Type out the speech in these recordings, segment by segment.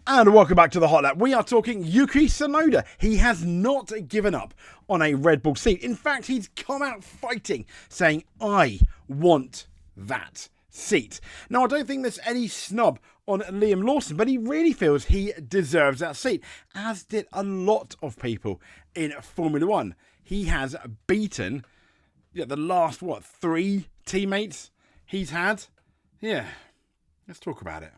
And welcome back to the Hot Lap. We are talking Yuki Tsunoda. He has not given up on a Red Bull seat. In fact, he's come out fighting, saying, I want that seat. Now, I don't think there's any snub on Liam Lawson, but he really feels he deserves that seat, as did a lot of people in Formula One. He has beaten the last, 3 teammates he's had? Yeah, let's talk about it.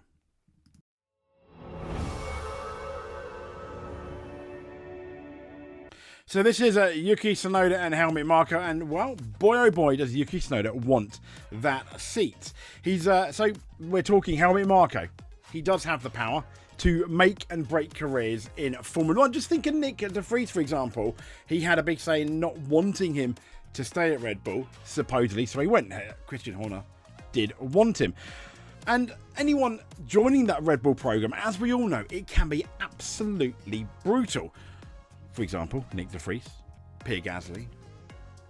So this is Yuki Tsunoda and helmet MOKKA, and well, boy oh boy does Yuki Tsunoda want that seat. He's so we're talking helmet MOKKA. He does have the power to make and break careers in Formula One. Just think of Nick de Vries, for example. He had a big say in not wanting him to stay at Red Bull, supposedly, so he went. Christian Horner did want him. And anyone joining that Red Bull program, as we all know, it can be absolutely brutal. For example, Nick de Vries, Pierre Gasly,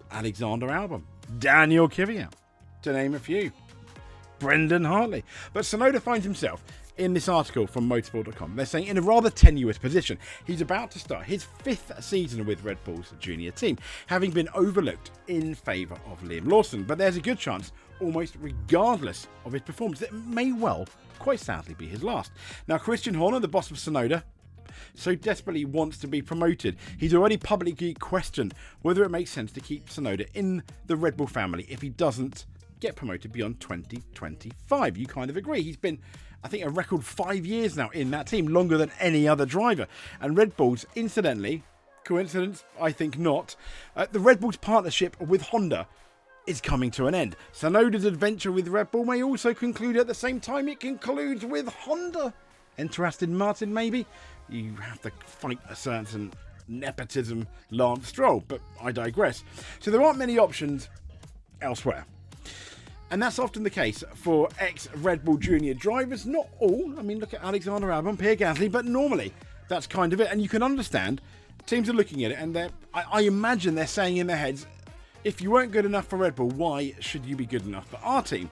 Alexander Albon, Daniel Kvyat, to name a few. Brendan Hartley. But Tsunoda finds himself in this article from motorsport.com. They're saying in a rather tenuous position. He's about to start his 5th season with Red Bull's junior team, having been overlooked in favour of Liam Lawson. But there's a good chance, almost regardless of his performance, that it may well, quite sadly, be his last. Now, Christian Horner, the boss of Tsunoda, so desperately wants to be promoted. He's already publicly questioned whether it makes sense to keep Tsunoda in the Red Bull family if he doesn't get promoted beyond 2025. You kind of agree. He's been, I think, a record 5 years now in that team, longer than any other driver. And Red Bull's, incidentally, coincidence? I think not. The Red Bull's partnership with Honda is coming to an end. Tsunoda's adventure with Red Bull may also conclude at the same time it concludes with Honda. Enter Aston Martin, maybe? You have to fight a certain nepotism Lance Stroll, but I digress. So there aren't many options elsewhere. And that's often the case for ex-Red Bull Junior drivers. Not all. I mean, look at Alexander Albon, Pierre Gasly, but normally that's kind of it. And you can understand teams are looking at it, and I imagine they're saying in their heads, if you weren't good enough for Red Bull, why should you be good enough for our team?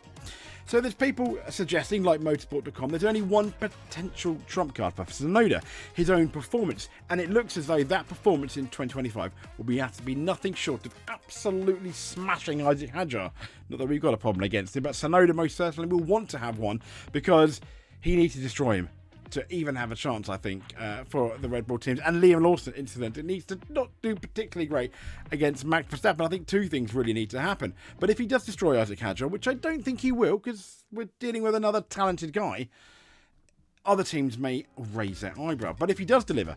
So there's people suggesting, like motorsport.com, there's only one potential trump card for Tsunoda, his own performance. And it looks as though that performance in 2025 will have to be nothing short of absolutely smashing Isaac Hadjar. Not that we've got a problem against him, but Tsunoda most certainly will want to have one because he needs to destroy him to even have a chance, I think, for the Red Bull teams. And Liam Lawson, incident, it needs to not do particularly great against Max Verstappen. I think 2 things really need to happen. But if he does destroy Isaac Hadjar, which I don't think he will, because we're dealing with another talented guy, other teams may raise their eyebrow. But if he does deliver,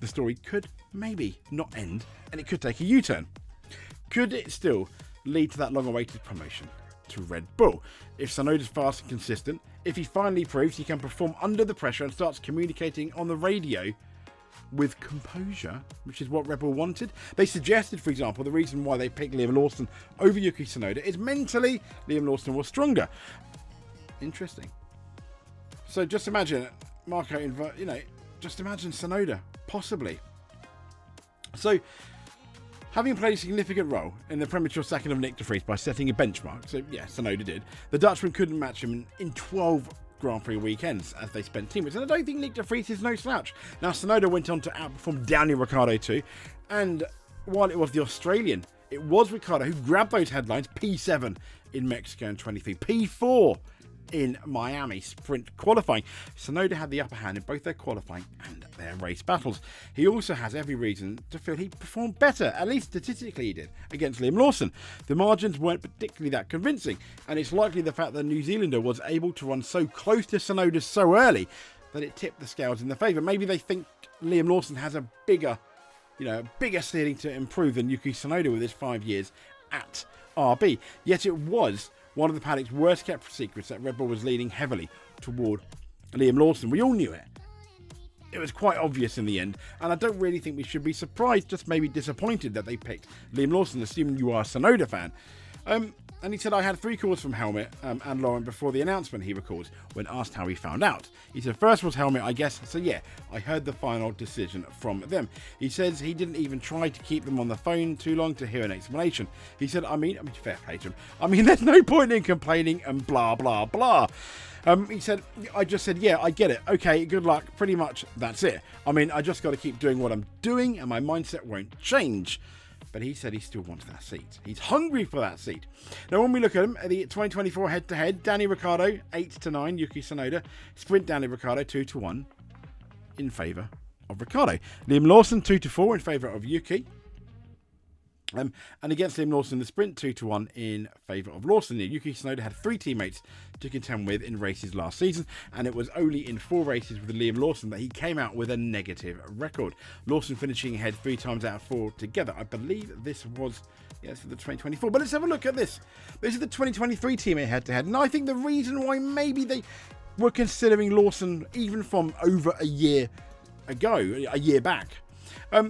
the story could maybe not end, and it could take a U-turn. Could it still lead to that long-awaited promotion to Red Bull? If Tsunoda's fast and consistent, if he finally proves he can perform under the pressure and starts communicating on the radio with composure, which is what Red Bull wanted. They suggested, for example, the reason why they picked Liam Lawson over Yuki Tsunoda is mentally Liam Lawson was stronger. Interesting. So just imagine MOKKA, just imagine Tsunoda, possibly. So, having played a significant role in the premature sacking of Nick de Vries by setting a benchmark, so yeah, Tsunoda did, the Dutchman couldn't match him in 12 Grand Prix weekends as they spent teammates, and I don't think Nick de Vries is no slouch. Now, Tsunoda went on to outperform Daniel Ricciardo too, and while it was the Australian, it was Ricciardo who grabbed those headlines, P7 in Mexico in 23, P4 in Miami sprint qualifying. Tsunoda had the upper hand in both their qualifying and their race battles. He also has every reason to feel he performed better, at least statistically he did, against Liam Lawson. The margins weren't particularly that convincing, and it's likely the fact that the New Zealander was able to run so close to Tsunoda so early that it tipped the scales in their favour. Maybe they think Liam Lawson has a bigger ceiling to improve than Yuki Tsunoda with his 5 years at RB. Yet it was one of the paddock's worst kept secrets that Red Bull was leaning heavily toward Liam Lawson. We all knew it. It was quite obvious in the end, and I don't really think we should be surprised, just maybe disappointed that they picked Liam Lawson, assuming you are a Tsunoda fan. And he said, I had 3 calls from Helmet and Lauren before the announcement, he records, when asked how he found out. He said, first was Helmet, I guess, so yeah, I heard the final decision from them. He says he didn't even try to keep them on the phone too long to hear an explanation. He said, I mean, fair play to him. I mean, there's no point in complaining and blah, blah, blah. He said, I just said, yeah, I get it. Okay, good luck. Pretty much that's it. I mean, I just got to keep doing what I'm doing and my mindset won't change. But he said he still wants that seat. He's hungry for that seat. Now, when we look at him, the 2024 head-to-head, Danny Ricciardo, 8-9, Yuki Tsunoda. Sprint Danny Ricciardo, 2-1 in favour of Ricciardo. Liam Lawson, 2-4 in favour of Yuki. And against Liam Lawson, the sprint 2-1 in favour of Lawson. Yuki Tsunoda had 3 teammates to contend with in races last season, and it was only in 4 races with Liam Lawson that he came out with a negative record. Lawson finishing ahead 3 times out of 4 together. I believe this was, yes, for the 2024. But let's have a look at this. This is the 2023 teammate head-to-head, and I think the reason why maybe they were considering Lawson even from over a year ago, a year back.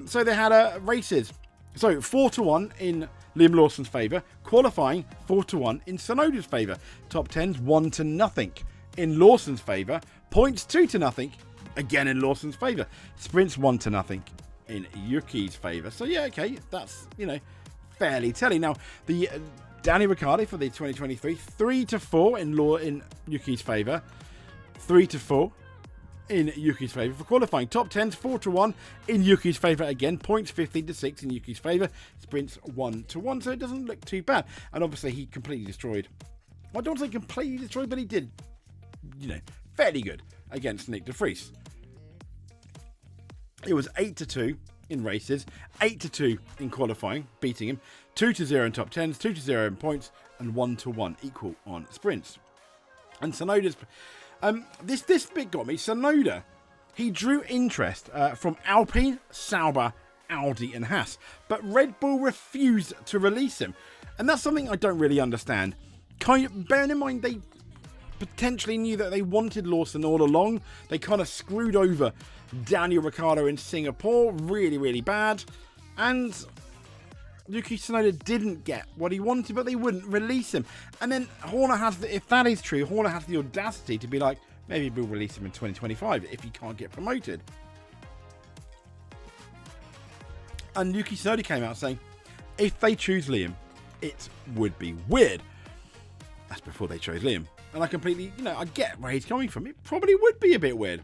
So they had races. So 4-1 in Liam Lawson's favour. Qualifying 4-1 in Tsunoda's favour. Top 10s 1-0 in Lawson's favour. Points 2-0 again in Lawson's favour. Sprints 1-0 in Yuki's favour. So yeah, okay, that's, you know, fairly telling. Now the Danny Ricciardo for the 2023 3-4 in Yuki's favour. 3-4 in Yuki's favour for qualifying. Top 10s 4-1 in Yuki's favour again. Points 15-6 in Yuki's favour. Sprints 1-1, so it doesn't look too bad. And obviously he completely destroyed. Well, I don't say completely destroyed, but he did, you know, fairly good against Nick de Vries. It was 8-2 in races, 8-2 in qualifying, beating him. 2-0 in top 10s, 2-0 in points, and 1-1 equal on sprints. And Tsunoda's this bit got me. Tsunoda, he drew interest from Alpine, Sauber, Audi and Haas, but Red Bull refused to release him, and that's something I don't really understand. Bearing in mind they potentially knew that they wanted Lawson all along. They kind of screwed over Daniel Ricciardo in Singapore really, really bad, and Yuki Tsunoda didn't get what he wanted, but they wouldn't release him. And then Horner has, if that is true, Horner has the audacity to be like, maybe we'll release him in 2025 if he can't get promoted. And Yuki Tsunoda came out saying, if they choose Liam, it would be weird. That's before they chose Liam. And I completely, you know, I get where he's coming from. It probably would be a bit weird.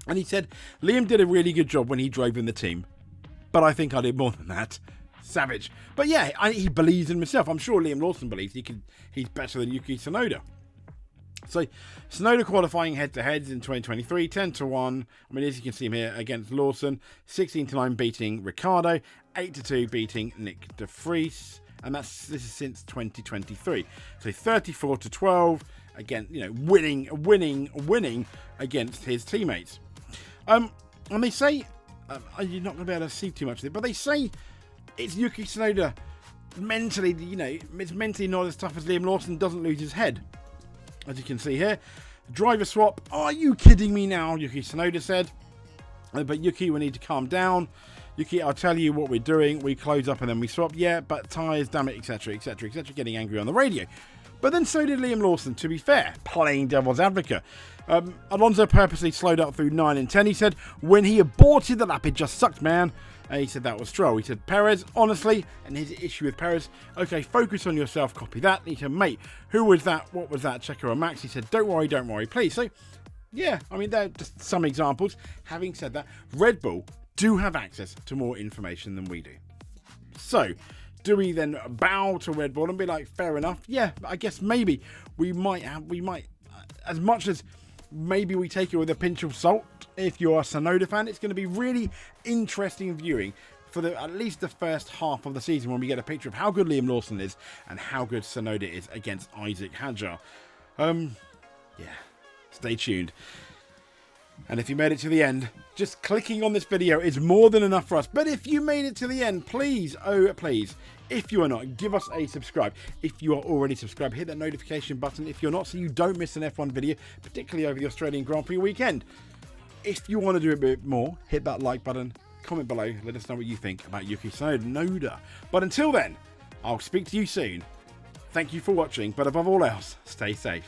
And he said, Liam did a really good job when he drove in the team, but I think I did more than that. Savage. But yeah, he believes in himself. I'm sure Liam Lawson believes he's better than Yuki Tsunoda. So Tsunoda qualifying head-to-heads in 2023, 10-1. I mean, as you can see him here against Lawson, 16-9 beating Ricciardo, 8-2 beating Nick de Vries, and this is since 2023. So 34-12 again, you know, winning against his teammates. And they say, you're not going to be able to see too much of it, but they say it's Yuki Tsunoda mentally, you know, it's mentally not as tough as Liam Lawson, doesn't lose his head. As you can see here, driver swap. Are you kidding me now? Yuki Tsunoda said. But Yuki, we need to calm down. Yuki, I'll tell you what we're doing. We close up and then we swap. Yeah, but tyres, damn it, etc., etc., etc. Getting angry on the radio. But then so did Liam Lawson, to be fair, playing devil's advocate. Alonso purposely slowed up through 9 and 10. He said, when he aborted the lap, it just sucked, man. And he said that was Stroll. He said, Perez, honestly, and his issue with Perez, okay, focus on yourself, copy that. And he said, mate, who was that? What was that? Checker or Max? He said, don't worry, please. So, yeah, I mean, they're just some examples. Having said that, Red Bull do have access to more information than we do. So, do we then bow to Red Bull and be like, fair enough? Yeah, I guess maybe we might, as much as maybe we take it with a pinch of salt. If you're a Tsunoda fan, it's going to be really interesting viewing for at least the first half of the season when we get a picture of how good Liam Lawson is and how good Tsunoda is against Isaac Hadjar. Yeah, stay tuned. And if you made it to the end, just clicking on this video is more than enough for us. But if you made it to the end, please, oh please, if you are not, give us a subscribe. If you are already subscribed, hit that notification button if you're not, so you don't miss an F1 video, particularly over the Australian Grand Prix weekend. If you want to do a bit more, hit that like button, comment below, let us know what you think about Yuki Tsunoda. But until then, I'll speak to you soon. Thank you for watching, but above all else, stay safe.